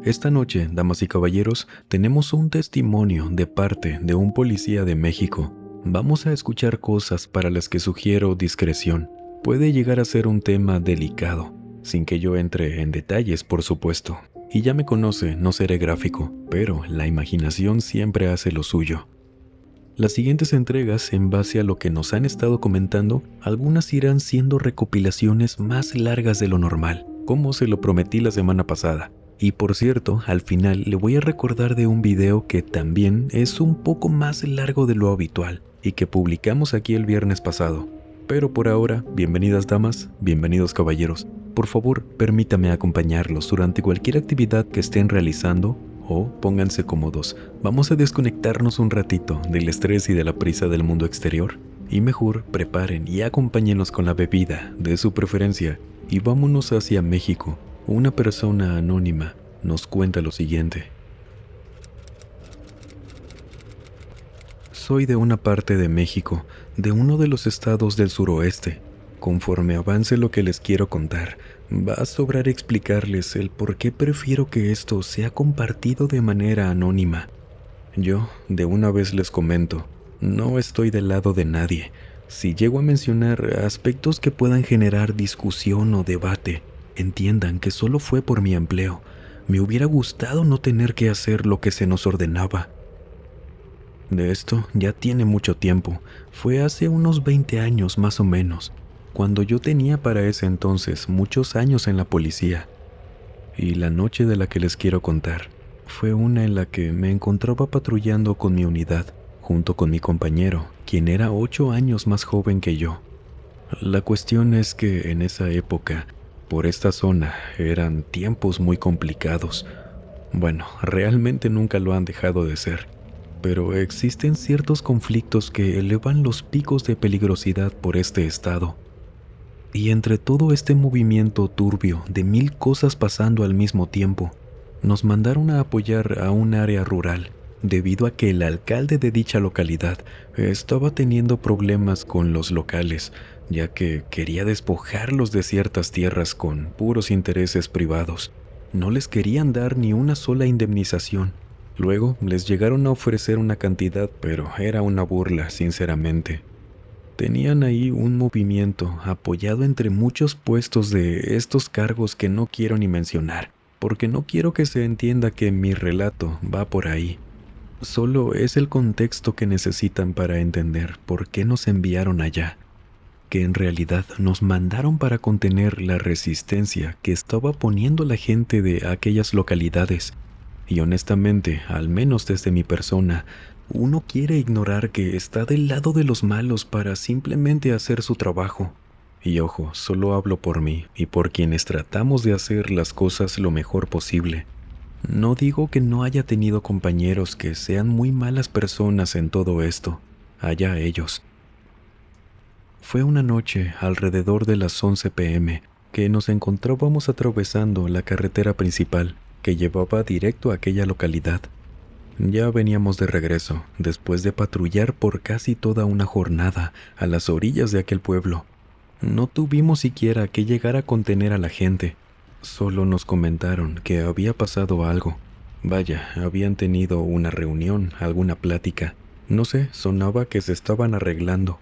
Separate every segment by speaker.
Speaker 1: Esta noche, damas y caballeros, tenemos un testimonio de parte de un policía de México. Vamos a escuchar cosas para las que sugiero discreción. Puede llegar a ser un tema delicado, sin que yo entre en detalles, por supuesto. Y ya me conoce, no seré gráfico, pero la imaginación siempre hace lo suyo. Las siguientes entregas, en base a lo que nos han estado comentando, algunas irán siendo recopilaciones más largas de lo normal, como se lo prometí la semana pasada. Y por cierto, al final le voy a recordar de un video que también es un poco más largo de lo habitual y que publicamos aquí el viernes pasado. Pero por ahora, bienvenidas damas, bienvenidos caballeros. Por favor, permítame acompañarlos durante cualquier actividad que estén realizando o pónganse cómodos. Vamos a desconectarnos un ratito del estrés y de la prisa del mundo exterior. Y mejor preparen y acompáñenos con la bebida de su preferencia y vámonos hacia México. Una persona anónima nos cuenta lo siguiente. Soy de una parte de México, de uno de los estados del suroeste. Conforme avance lo que les quiero contar, va a sobrar explicarles el por qué prefiero que esto sea compartido de manera anónima. Yo, de una vez les comento, no estoy del lado de nadie. Si llego a mencionar aspectos que puedan generar discusión o debate, entiendan que solo fue por mi empleo. Me hubiera gustado no tener que hacer lo que se nos ordenaba. De esto ya tiene mucho tiempo. Fue hace unos 20 años más o menos, cuando yo tenía para ese entonces muchos años en la policía. Y la noche de la que les quiero contar fue una en la que me encontraba patrullando con mi unidad, junto con mi compañero, quien era 8 años más joven que yo. La cuestión es que en esa época, por esta zona, eran tiempos muy complicados. Bueno, realmente nunca lo han dejado de ser, pero existen ciertos conflictos que elevan los picos de peligrosidad por este estado. Y entre todo este movimiento turbio de 1000 cosas pasando al mismo tiempo, nos mandaron a apoyar a un área rural, debido a que el alcalde de dicha localidad estaba teniendo problemas con los locales, ya que quería despojarlos de ciertas tierras con puros intereses privados. No les querían dar ni una sola indemnización. Luego les llegaron a ofrecer una cantidad, pero era una burla, sinceramente. Tenían ahí un movimiento apoyado entre muchos puestos de estos cargos que no quiero ni mencionar, porque no quiero que se entienda que mi relato va por ahí. Solo es el contexto que necesitan para entender por qué nos enviaron allá, que en realidad nos mandaron para contener la resistencia que estaba poniendo la gente de aquellas localidades. Y honestamente, al menos desde mi persona, uno quiere ignorar que está del lado de los malos para simplemente hacer su trabajo. Y ojo, solo hablo por mí y por quienes tratamos de hacer las cosas lo mejor posible. No digo que no haya tenido compañeros que sean muy malas personas en todo esto, allá ellos. Fue una noche alrededor de las 11 p.m. que nos encontrábamos atravesando la carretera principal que llevaba directo a aquella localidad. Ya veníamos de regreso, después de patrullar por casi toda una jornada a las orillas de aquel pueblo. No tuvimos siquiera que llegar a contener a la gente. Solo nos comentaron que había pasado algo. Vaya, habían tenido una reunión, alguna plática. No sé, sonaba que se estaban arreglando.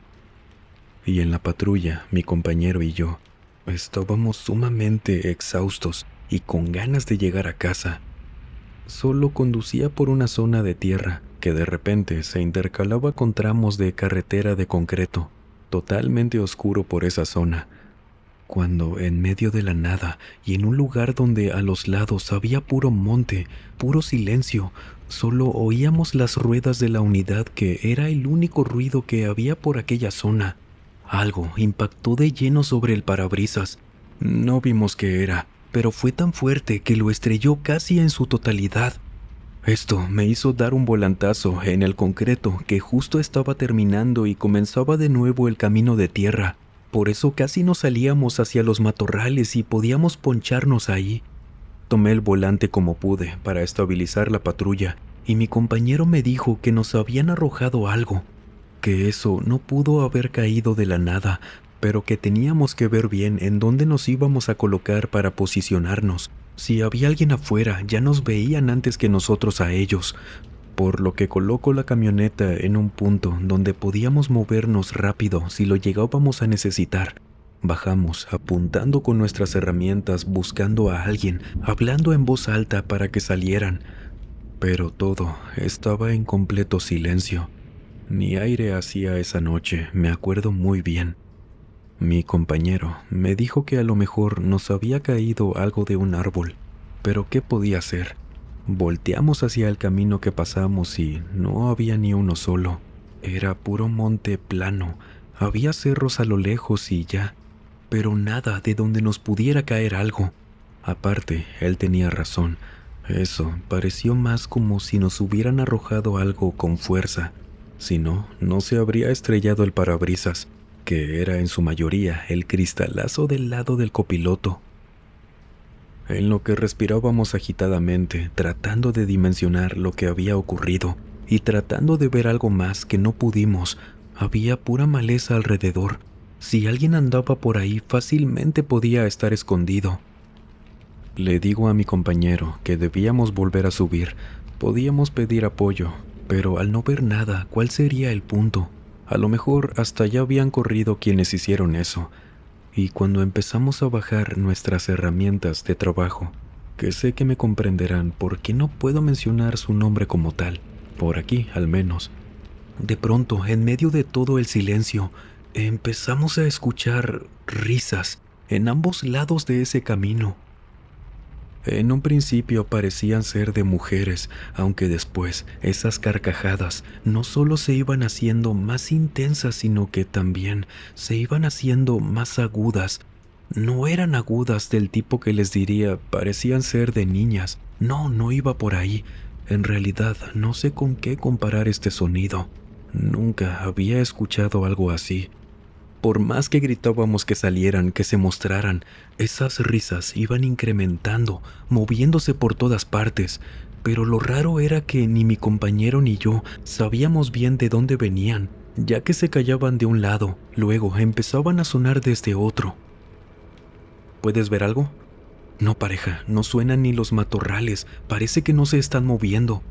Speaker 1: Y en la patrulla, mi compañero y yo, estábamos sumamente exhaustos y con ganas de llegar a casa. Solo conducía por una zona de tierra que de repente se intercalaba con tramos de carretera de concreto, totalmente oscuro por esa zona, cuando en medio de la nada y en un lugar donde a los lados había puro monte, puro silencio, solo oíamos las ruedas de la unidad que era el único ruido que había por aquella zona. Algo impactó de lleno sobre el parabrisas. No vimos qué era, pero fue tan fuerte que lo estrelló casi en su totalidad. Esto me hizo dar un volantazo en el concreto que justo estaba terminando y comenzaba de nuevo el camino de tierra. Por eso casi no salíamos hacia los matorrales y podíamos poncharnos ahí. Tomé el volante como pude para estabilizar la patrulla y mi compañero me dijo que nos habían arrojado algo, que eso no pudo haber caído de la nada, pero que teníamos que ver bien en dónde nos íbamos a colocar para posicionarnos. Si había alguien afuera, ya nos veían antes que nosotros a ellos, por lo que coloco la camioneta en un punto donde podíamos movernos rápido si lo llegábamos a necesitar. Bajamos, apuntando con nuestras herramientas, buscando a alguien, hablando en voz alta para que salieran. Pero todo estaba en completo silencio. Ni aire hacía esa noche, me acuerdo muy bien. Mi compañero me dijo que a lo mejor nos había caído algo de un árbol, pero ¿qué podía ser? Volteamos hacia el camino que pasamos y no había ni uno solo. Era puro monte plano, había cerros a lo lejos y ya, pero nada de donde nos pudiera caer algo. Aparte, él tenía razón. Eso pareció más como si nos hubieran arrojado algo con fuerza. Si no, no se habría estrellado el parabrisas, que era en su mayoría el cristalazo del lado del copiloto. En lo que respirábamos agitadamente, tratando de dimensionar lo que había ocurrido y tratando de ver algo más que no pudimos, había pura maleza alrededor. Si alguien andaba por ahí, fácilmente podía estar escondido. Le digo a mi compañero que debíamos volver a subir. Podíamos pedir apoyo, pero al no ver nada, ¿cuál sería el punto? A lo mejor hasta ya habían corrido quienes hicieron eso. Y cuando empezamos a bajar nuestras herramientas de trabajo, que sé que me comprenderán porque no puedo mencionar su nombre como tal, por aquí al menos, de pronto, en medio de todo el silencio, empezamos a escuchar risas en ambos lados de ese camino. En un principio parecían ser de mujeres, aunque después esas carcajadas no solo se iban haciendo más intensas, sino que también se iban haciendo más agudas. No eran agudas del tipo que les diría, parecían ser de niñas. No, no iba por ahí. En realidad, no sé con qué comparar este sonido. Nunca había escuchado algo así. Por más que gritábamos que salieran, que se mostraran, esas risas iban incrementando, moviéndose por todas partes, pero lo raro era que ni mi compañero ni yo sabíamos bien de dónde venían, ya que se callaban de un lado, luego empezaban a sonar desde otro. ¿Puedes ver algo? No, pareja, no suenan ni los matorrales, parece que no se están moviendo.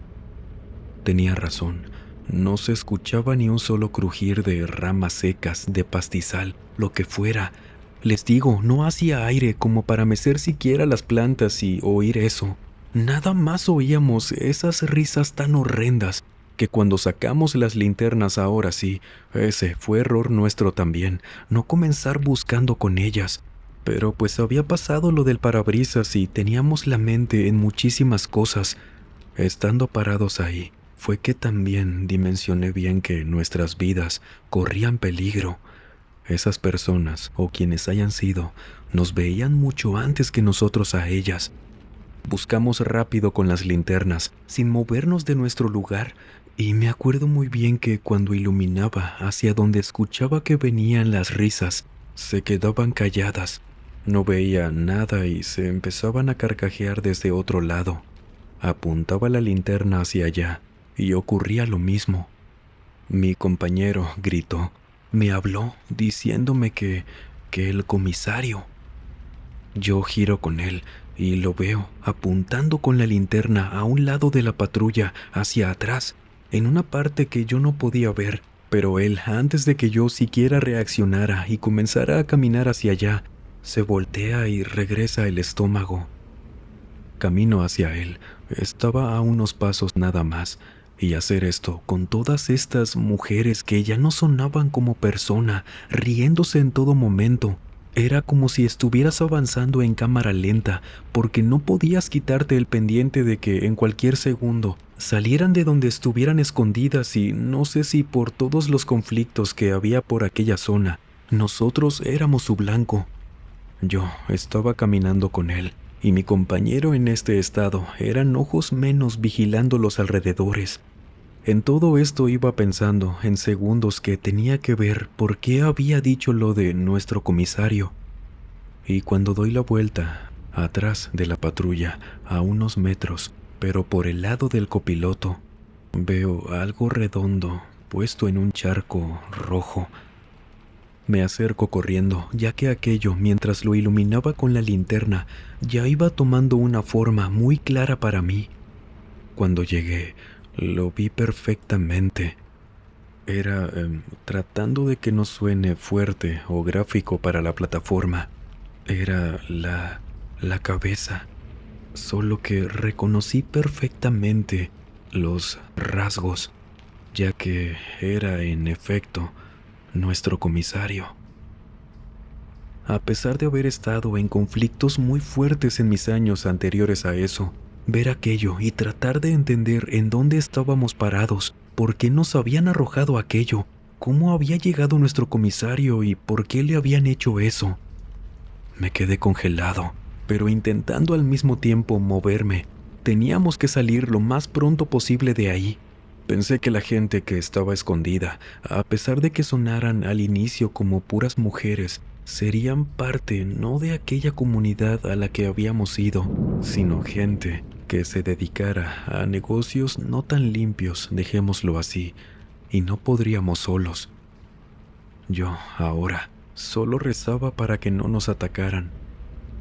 Speaker 1: Tenía razón. No se escuchaba ni un solo crujir de ramas secas, de pastizal, lo que fuera. Les digo, no hacía aire como para mecer siquiera las plantas y oír eso. Nada más oíamos esas risas tan horrendas que cuando sacamos las linternas ahora sí, ese fue error nuestro también, no comenzar buscando con ellas. Pero pues había pasado lo del parabrisas y teníamos la mente en muchísimas cosas. Estando parados ahí, fue que también dimensioné bien que nuestras vidas corrían peligro. Esas personas, o quienes hayan sido, nos veían mucho antes que nosotros a ellas. Buscamos rápido con las linternas, sin movernos de nuestro lugar, y me acuerdo muy bien que cuando iluminaba hacia donde escuchaba que venían las risas, se quedaban calladas. No veía nada y se empezaban a carcajear desde otro lado. Apuntaba la linterna hacia allá, y ocurría lo mismo. Mi compañero gritó, me habló diciéndome que el comisario. Yo giro con él y lo veo apuntando con la linterna a un lado de la patrulla hacia atrás, en una parte que yo no podía ver, pero él, antes de que yo siquiera reaccionara y comenzara a caminar hacia allá, se voltea y regresa el estómago. Camino hacia él, estaba a unos pasos nada más, y hacer esto con todas estas mujeres que ya no sonaban como persona, riéndose en todo momento. Era como si estuvieras avanzando en cámara lenta, porque no podías quitarte el pendiente de que en cualquier segundo salieran de donde estuvieran escondidas y no sé si por todos los conflictos que había por aquella zona, nosotros éramos su blanco. Yo estaba caminando con él, y mi compañero en este estado eran ojos menos vigilando los alrededores. En todo esto iba pensando en segundos que tenía que ver por qué había dicho lo de nuestro comisario. Y cuando doy la vuelta, atrás de la patrulla, a unos metros, pero por el lado del copiloto, veo algo redondo puesto en un charco rojo. Me acerco corriendo, ya que aquello, mientras lo iluminaba con la linterna, ya iba tomando una forma muy clara para mí. Cuando llegué, lo vi perfectamente. Era, tratando de que no suene fuerte o gráfico para la plataforma, era la cabeza, solo que reconocí perfectamente los rasgos, ya que era, en efecto, nuestro comisario. A pesar de haber estado en conflictos muy fuertes en mis años anteriores a eso, ver aquello y tratar de entender en dónde estábamos parados, por qué nos habían arrojado aquello, cómo había llegado nuestro comisario y por qué le habían hecho eso. Me quedé congelado, pero intentando al mismo tiempo moverme. Teníamos que salir lo más pronto posible de ahí. Pensé que la gente que estaba escondida, a pesar de que sonaran al inicio como puras mujeres, serían parte no de aquella comunidad a la que habíamos ido, sino gente que se dedicara a negocios no tan limpios, dejémoslo así, y no podríamos solos. Yo, ahora, solo rezaba para que no nos atacaran.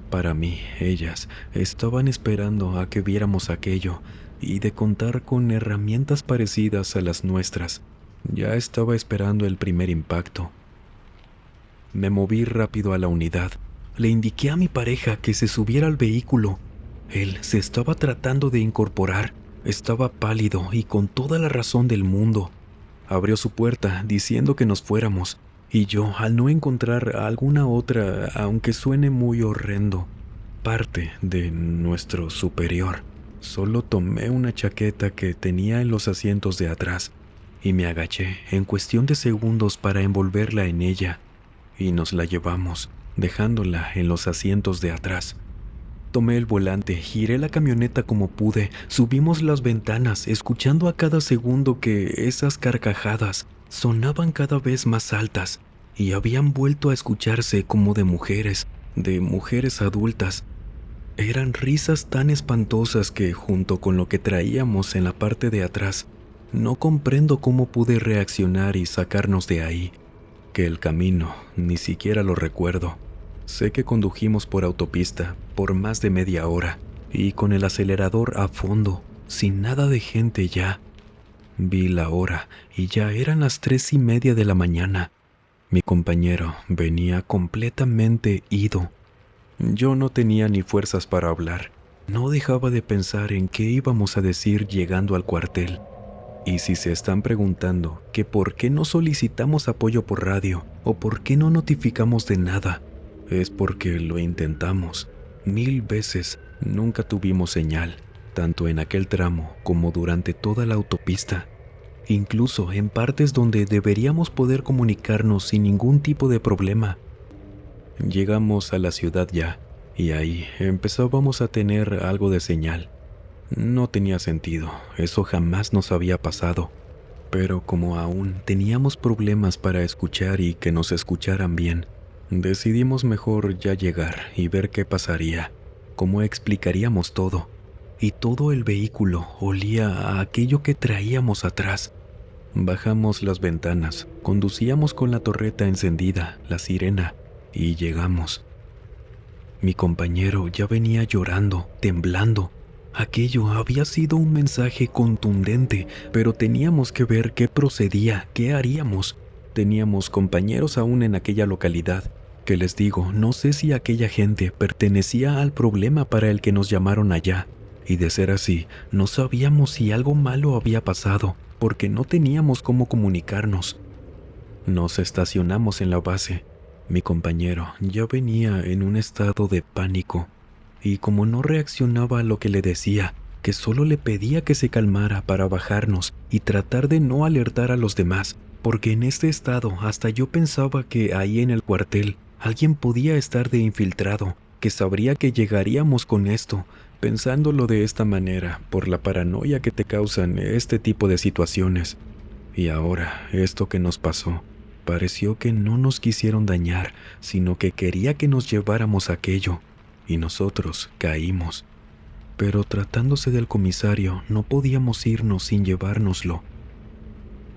Speaker 1: Para mí, ellas estaban esperando a que viéramos aquello, y de contar con herramientas parecidas a las nuestras, ya estaba esperando el primer impacto. Me moví rápido a la unidad. Le indiqué a mi pareja que se subiera al vehículo. Él se estaba tratando de incorporar. Estaba pálido y con toda la razón del mundo. Abrió su puerta diciendo que nos fuéramos, y yo, al no encontrar alguna otra, aunque suene muy horrendo, parte de nuestro superior, solo tomé una chaqueta que tenía en los asientos de atrás y me agaché en cuestión de segundos para envolverla en ella, y nos la llevamos, dejándola en los asientos de atrás. Tomé el volante, giré la camioneta como pude, subimos las ventanas, escuchando a cada segundo que esas carcajadas sonaban cada vez más altas y habían vuelto a escucharse como de mujeres adultas. Eran risas tan espantosas que, junto con lo que traíamos en la parte de atrás, no comprendo cómo pude reaccionar y sacarnos de ahí, que el camino ni siquiera lo recuerdo. Sé que condujimos por autopista por más de media hora y con el acelerador a fondo, sin nada de gente ya. Vi la hora y ya eran las 3:30 de la mañana. Mi compañero venía completamente ido. Yo no tenía ni fuerzas para hablar. No dejaba de pensar en qué íbamos a decir llegando al cuartel. Y si se están preguntando que por qué no solicitamos apoyo por radio o por qué no notificamos de nada, es porque lo intentamos 1000 veces. Nunca tuvimos señal, tanto en aquel tramo como durante toda la autopista, incluso en partes donde deberíamos poder comunicarnos sin ningún tipo de problema. Llegamos a la ciudad ya, y ahí empezábamos a tener algo de señal. No tenía sentido, eso jamás nos había pasado, pero como aún teníamos problemas para escuchar y que nos escucharan bien, decidimos mejor ya llegar y ver qué pasaría, cómo explicaríamos todo. Y todo el vehículo olía a aquello que traíamos atrás. Bajamos las ventanas, conducíamos con la torreta encendida, la sirena, y llegamos. Mi compañero ya venía llorando, temblando. Aquello había sido un mensaje contundente, pero teníamos que ver qué procedía, qué haríamos. Teníamos compañeros aún en aquella localidad, que les digo, no sé si aquella gente pertenecía al problema para el que nos llamaron allá, y de ser así, no sabíamos si algo malo había pasado, porque no teníamos cómo comunicarnos. Nos estacionamos en la base. Mi compañero ya venía en un estado de pánico, y como no reaccionaba a lo que le decía, que solo le pedía que se calmara para bajarnos y tratar de no alertar a los demás, porque en este estado hasta yo pensaba que ahí en el cuartel alguien podía estar de infiltrado, que sabría que llegaríamos con esto, pensándolo de esta manera, por la paranoia que te causan este tipo de situaciones. Y ahora, esto que nos pasó, pareció que no nos quisieron dañar, sino que quería que nos lleváramos aquello, y nosotros caímos. Pero tratándose del comisario, no podíamos irnos sin llevárnoslo.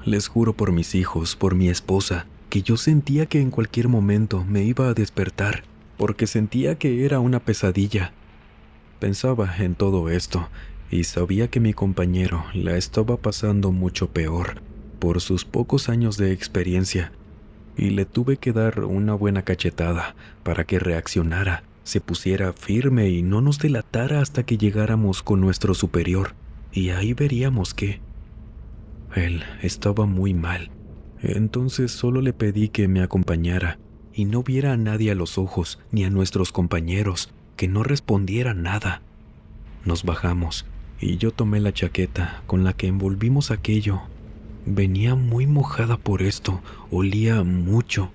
Speaker 1: Les juro por mis hijos, por mi esposa, que yo sentía que en cualquier momento me iba a despertar, porque sentía que era una pesadilla. Pensaba en todo esto y sabía que mi compañero la estaba pasando mucho peor por sus pocos años de experiencia, y le tuve que dar una buena cachetada para que reaccionara, se pusiera firme y no nos delatara hasta que llegáramos con nuestro superior, y ahí veríamos qué. Él estaba muy mal, entonces solo le pedí que me acompañara y no viera a nadie a los ojos ni a nuestros compañeros, que no respondiera nada. Nos bajamos y yo tomé la chaqueta con la que envolvimos aquello. Venía muy mojada por esto, olía mucho.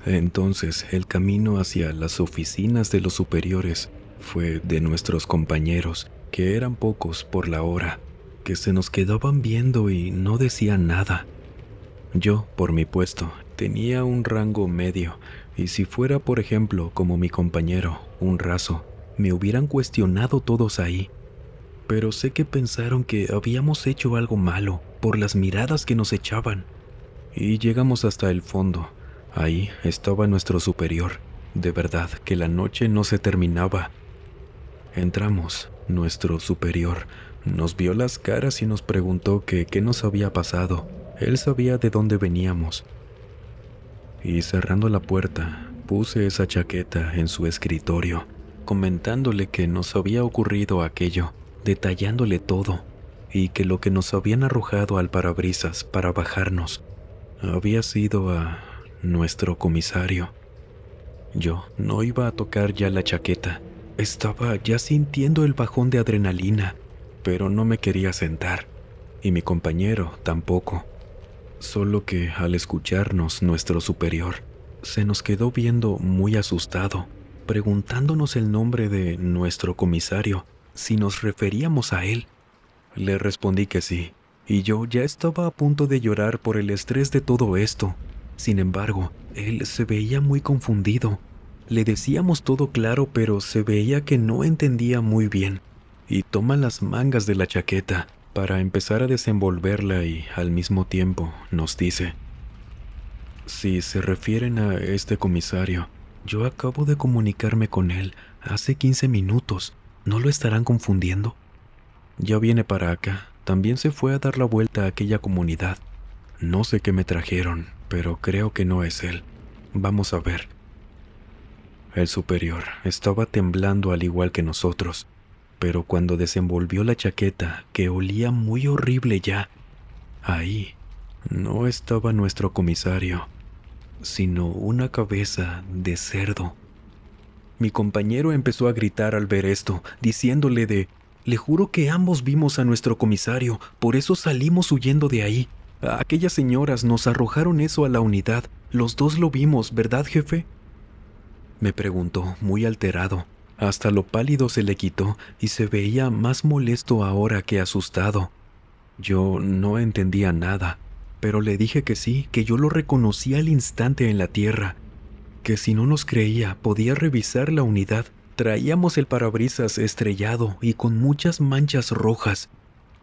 Speaker 1: Entonces el camino hacia las oficinas de los superiores fue de nuestros compañeros, que eran pocos por la hora, que se nos quedaban viendo y no decían nada. Yo, por mi puesto, tenía un rango medio, y si fuera, por ejemplo, como mi compañero, un raso, me hubieran cuestionado todos ahí. Pero sé que pensaron que habíamos hecho algo malo por las miradas que nos echaban. Y llegamos hasta el fondo. Ahí estaba nuestro superior. De verdad que la noche no se terminaba. Entramos. Nuestro superior nos vio las caras y nos preguntó que qué nos había pasado. Él sabía de dónde veníamos. Y cerrando la puerta, puse esa chaqueta en su escritorio, comentándole que nos había ocurrido aquello, detallándole todo, y que lo que nos habían arrojado al parabrisas para bajarnos había sido a nuestro comisario. Yo no iba a tocar ya la chaqueta, estaba ya sintiendo el bajón de adrenalina, pero no me quería sentar, y mi compañero tampoco. Solo que al escucharnos nuestro superior, se nos quedó viendo muy asustado, preguntándonos el nombre de nuestro comisario, si nos referíamos a él. Le respondí que sí, y yo ya estaba a punto de llorar por el estrés de todo esto. Sin embargo, él se veía muy confundido. Le decíamos todo claro, pero se veía que no entendía muy bien, y toma las mangas de la chaqueta para empezar a desenvolverla y al mismo tiempo nos dice: si se refieren a este comisario, yo acabo de comunicarme con él hace 15 minutos. ¿No lo estarán confundiendo? Ya viene para acá. También se fue a dar la vuelta a aquella comunidad. No sé qué me trajeron, pero creo que no es él. Vamos a ver. El superior estaba temblando al igual que nosotros, pero cuando desenvolvió la chaqueta, que olía muy horrible ya, ahí no estaba nuestro comisario, sino una cabeza de cerdo. Mi compañero empezó a gritar al ver esto, diciéndole le juro que ambos vimos a nuestro comisario, por eso salimos huyendo de ahí. Aquellas señoras nos arrojaron eso a la unidad. Los dos lo vimos, ¿verdad, jefe?, me preguntó, muy alterado. Hasta lo pálido se le quitó y se veía más molesto ahora que asustado. Yo no entendía nada, pero le dije que sí, que yo lo reconocía al instante en la tierra, que si no nos creía podía revisar la unidad. Traíamos el parabrisas estrellado y con muchas manchas rojas.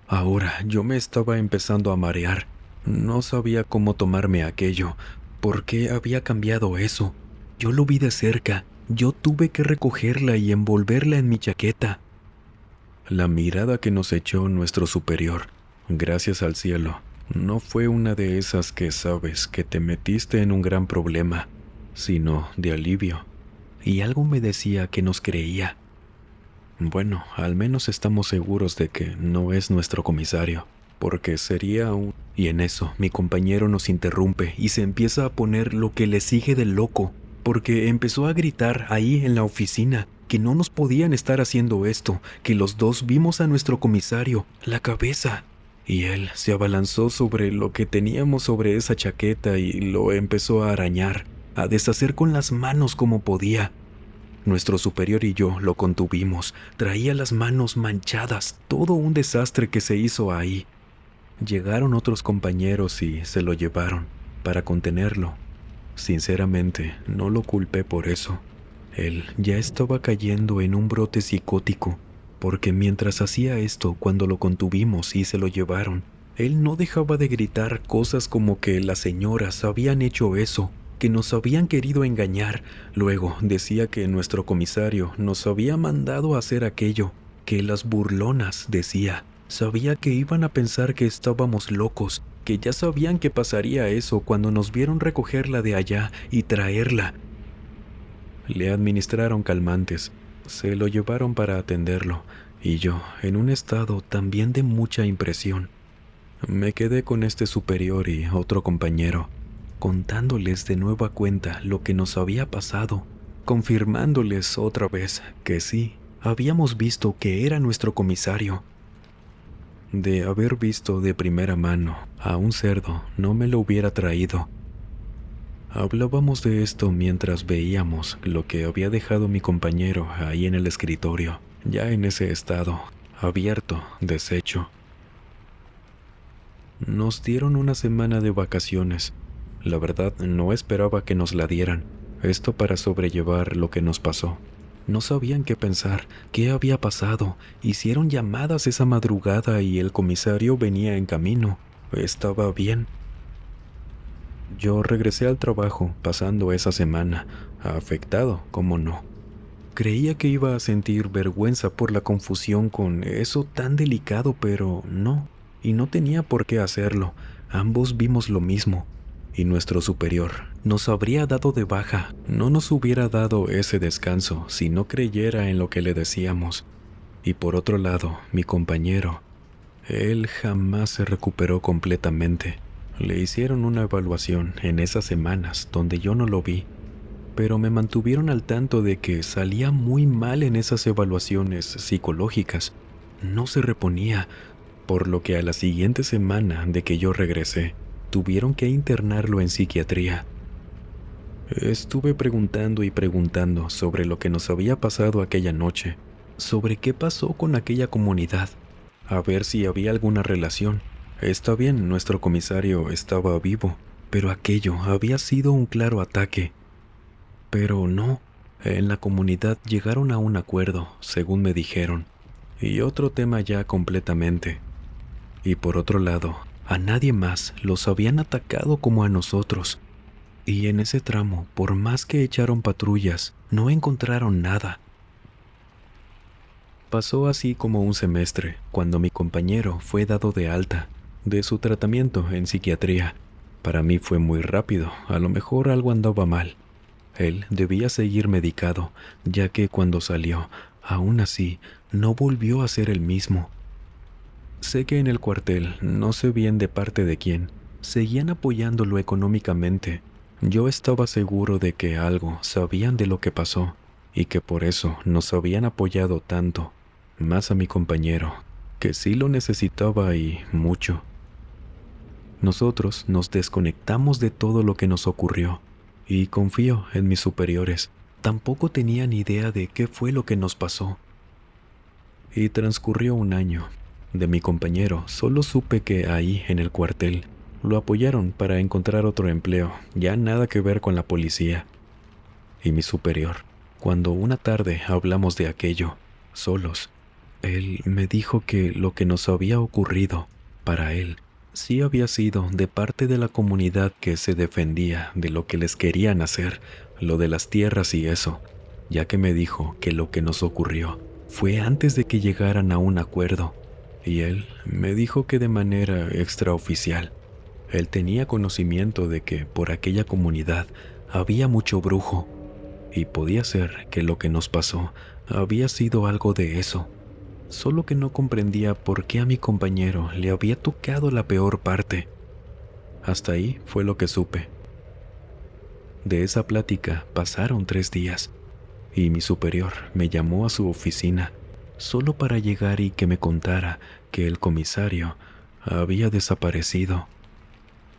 Speaker 1: Ahora yo me estaba empezando a marear. No sabía cómo tomarme aquello. ¿Por qué había cambiado eso? Yo lo vi de cerca. Yo tuve que recogerla y envolverla en mi chaqueta. La mirada que nos echó nuestro superior, gracias al cielo, no fue una de esas que sabes que te metiste en un gran problema, sino de alivio. Y algo me decía que nos creía. Bueno, al menos estamos seguros de que no es nuestro comisario, porque sería un... Y en eso, mi compañero nos interrumpe y se empieza a poner lo que le sigue de loco, porque empezó a gritar ahí en la oficina que no nos podían estar haciendo esto, que los dos vimos a nuestro comisario, la cabeza. Y él se abalanzó sobre lo que teníamos sobre esa chaqueta y lo empezó a arañar, a deshacer con las manos como podía. Nuestro superior y yo lo contuvimos. Traía las manos manchadas, todo un desastre que se hizo ahí. Llegaron otros compañeros y se lo llevaron para contenerlo. Sinceramente, no lo culpé por eso. Él ya estaba cayendo en un brote psicótico, porque mientras hacía esto, cuando lo contuvimos y se lo llevaron, Él no dejaba de gritar cosas como que las señoras habían hecho eso, que nos habían querido engañar. Luego decía que nuestro comisario nos había mandado a hacer aquello, que las burlonas, decía, sabía que iban a pensar que estábamos locos, que ya sabían que pasaría eso cuando nos vieron recogerla de allá y traerla. Le administraron calmantes, se lo llevaron para atenderlo, y yo, en un estado también de mucha impresión, me quedé con este superior y otro compañero, contándoles de nueva cuenta lo que nos había pasado, confirmándoles otra vez que sí, habíamos visto que era nuestro comisario. De haber visto de primera mano a un cerdo, no me lo hubiera traído. Hablábamos de esto mientras veíamos lo que había dejado mi compañero ahí en el escritorio, ya en ese estado, abierto, deshecho. Nos dieron una semana de vacaciones. La verdad, no esperaba que nos la dieran, esto para sobrellevar lo que nos pasó. No sabían qué pensar, qué había pasado. Hicieron llamadas esa madrugada y el comisario venía en camino. Estaba bien. Yo regresé al trabajo pasando esa semana, afectado, cómo no. Creía que iba a sentir vergüenza por la confusión con eso tan delicado, pero no, y no tenía por qué hacerlo. Ambos vimos lo mismo, y nuestro superior nos habría dado de baja, no nos hubiera dado ese descanso si no creyera en lo que le decíamos. Y por otro lado, mi compañero, él jamás se recuperó completamente. Le hicieron una evaluación en esas semanas donde yo no lo vi, pero me mantuvieron al tanto de que salía muy mal en esas evaluaciones psicológicas. No se reponía, por lo que a la siguiente semana de que yo regresé, tuvieron que internarlo en psiquiatría. Estuve preguntando y preguntando sobre lo que nos había pasado aquella noche, sobre qué pasó con aquella comunidad, a ver si había alguna relación. Está bien, nuestro comisario estaba vivo, pero aquello había sido un claro ataque. Pero no, en la comunidad llegaron a un acuerdo, según me dijeron, y otro tema ya completamente. Y por otro lado, a nadie más los habían atacado como a nosotros. Y en ese tramo, por más que echaron patrullas, no encontraron nada. Pasó así como un semestre, cuando mi compañero fue dado de alta de su tratamiento en psiquiatría. Para mí fue muy rápido, a lo mejor algo andaba mal. Él debía seguir medicado, ya que cuando salió, aún así, no volvió a ser el mismo. Sé que en el cuartel, no sé bien de parte de quién, seguían apoyándolo económicamente. Yo estaba seguro de que algo sabían de lo que pasó, y que por eso nos habían apoyado tanto, más a mi compañero, que sí lo necesitaba y mucho. Nosotros nos desconectamos de todo lo que nos ocurrió, y confío en mis superiores. Tampoco tenían idea de qué fue lo que nos pasó. Y transcurrió un año. De mi compañero solo supe que ahí en el cuartel lo apoyaron para encontrar otro empleo, ya nada que ver con la policía. Y mi superior, cuando una tarde hablamos de aquello, solos, él me dijo que lo que nos había ocurrido, para él, sí había sido de parte de la comunidad que se defendía de lo que les querían hacer, lo de las tierras y eso, ya que me dijo que lo que nos ocurrió fue antes de que llegaran a un acuerdo, y él me dijo que de manera extraoficial, él tenía conocimiento de que por aquella comunidad había mucho brujo, y podía ser que lo que nos pasó había sido algo de eso. Solo que no comprendía por qué a mi compañero le había tocado la peor parte. Hasta ahí fue lo que supe. De esa plática pasaron 3 días, y mi superior me llamó a su oficina, solo para llegar y que me contara que el comisario había desaparecido.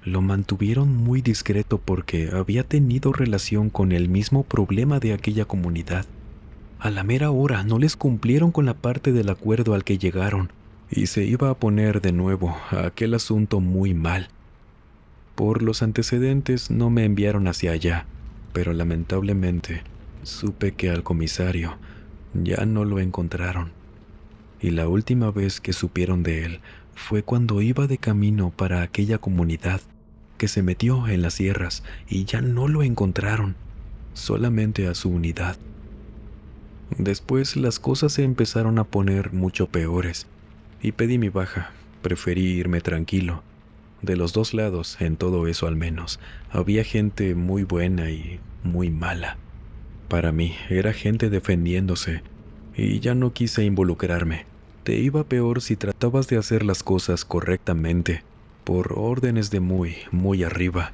Speaker 1: Lo mantuvieron muy discreto porque había tenido relación con el mismo problema de aquella comunidad. A la mera hora no les cumplieron con la parte del acuerdo al que llegaron, y se iba a poner de nuevo a aquel asunto muy mal. Por los antecedentes no me enviaron hacia allá, pero lamentablemente supe que al comisario ya no lo encontraron. Y la última vez que supieron de él fue cuando iba de camino para aquella comunidad, que se metió en las sierras y ya no lo encontraron, solamente a su unidad. Después las cosas se empezaron a poner mucho peores y pedí mi baja. Preferí irme tranquilo. De los dos lados, en todo eso al menos, había gente muy buena y muy mala. Para mí era gente defendiéndose y ya no quise involucrarme. Te iba peor si tratabas de hacer las cosas correctamente, por órdenes de muy, muy arriba.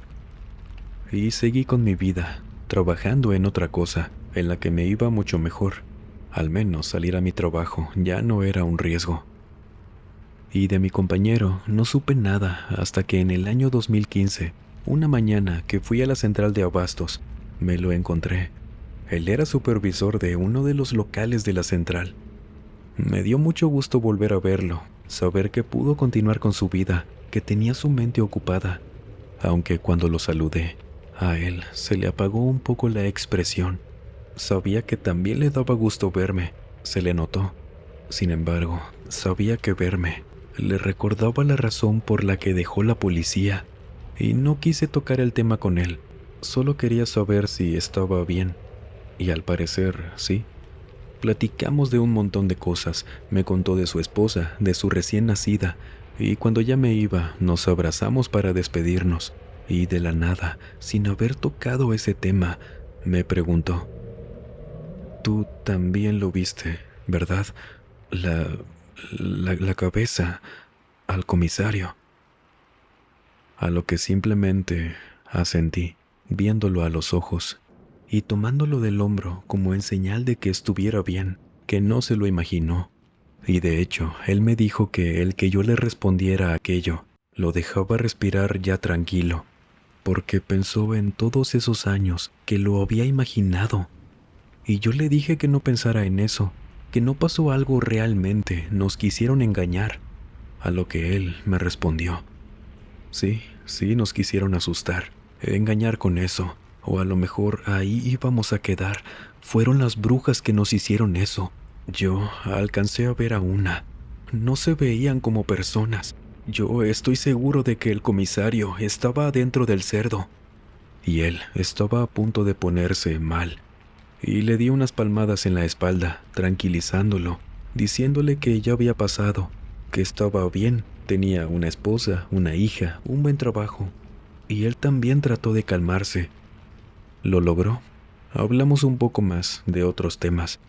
Speaker 1: Y seguí con mi vida, trabajando en otra cosa, en la que me iba mucho mejor. Al menos salir a mi trabajo ya no era un riesgo. Y de mi compañero no supe nada hasta que en el año 2015, una mañana que fui a la central de abastos, me lo encontré. Él era supervisor de uno de los locales de la central. Me dio mucho gusto volver a verlo, saber que pudo continuar con su vida, que tenía su mente ocupada, aunque cuando lo saludé, a él se le apagó un poco la expresión. Sabía que también le daba gusto verme, se le notó. Sin embargo, sabía que verme le recordaba la razón por la que dejó la policía, y no quise tocar el tema con él. Solo quería saber si estaba bien, y al parecer sí. Platicamos de un montón de cosas, me contó de su esposa, de su recién nacida, y cuando ya me iba, nos abrazamos para despedirnos, y de la nada, sin haber tocado ese tema, me preguntó: «Tú también lo viste, ¿verdad? La cabeza al comisario». A lo que simplemente asentí, viéndolo a los ojos y tomándolo del hombro como en señal de que estuviera bien, que no se lo imaginó. Y de hecho, él me dijo que el que yo le respondiera aquello lo dejaba respirar ya tranquilo, porque pensó en todos esos años que lo había imaginado. Y yo le dije que no pensara en eso, que no pasó algo realmente, nos quisieron engañar. A lo que él me respondió: sí, nos quisieron asustar, engañar con eso, o a lo mejor ahí íbamos a quedar. Fueron las brujas que nos hicieron eso. Yo alcancé a ver a una. No se veían como personas. Yo estoy seguro de que el comisario estaba adentro del cerdo. Y él estaba a punto de ponerse mal. Y le di unas palmadas en la espalda, tranquilizándolo, diciéndole que ya había pasado, que estaba bien, tenía una esposa, una hija, un buen trabajo. Y él también trató de calmarse. Lo logró. Hablamos un poco más de otros temas.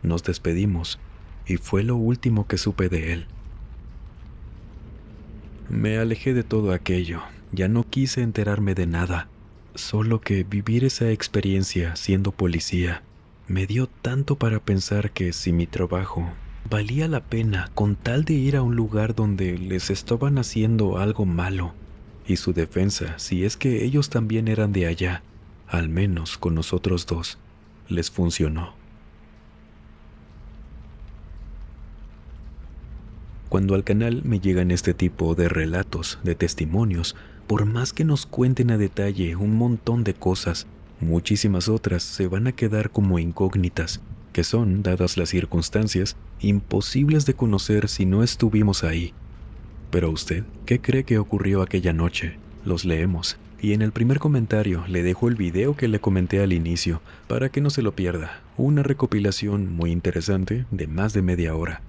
Speaker 1: Nos despedimos, y fue lo último que supe de él. Me alejé de todo aquello, ya no quise enterarme de nada. Solo que vivir esa experiencia siendo policía me dio tanto para pensar que si mi trabajo valía la pena con tal de ir a un lugar donde les estaban haciendo algo malo, y su defensa, si es que ellos también eran de allá, al menos con nosotros dos, les funcionó. Cuando al canal me llegan este tipo de relatos, de testimonios, por más que nos cuenten a detalle un montón de cosas, muchísimas otras se van a quedar como incógnitas, que son, dadas las circunstancias, imposibles de conocer si no estuvimos ahí. Pero usted, ¿qué cree que ocurrió aquella noche? Los leemos, y en el primer comentario le dejo el video que le comenté al inicio, para que no se lo pierda, una recopilación muy interesante de más de media hora.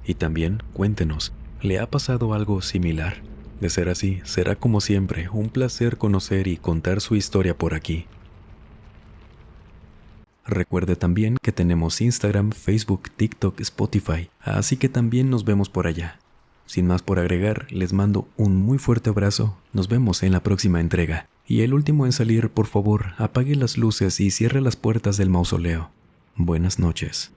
Speaker 1: Y también, cuéntenos, ¿le ha pasado algo similar? De ser así, será como siempre un placer conocer y contar su historia por aquí. Recuerde también que tenemos Instagram, Facebook, TikTok, Spotify, así que también nos vemos por allá. Sin más por agregar, les mando un muy fuerte abrazo, nos vemos en la próxima entrega. Y el último en salir, por favor, apague las luces y cierre las puertas del mausoleo. Buenas noches.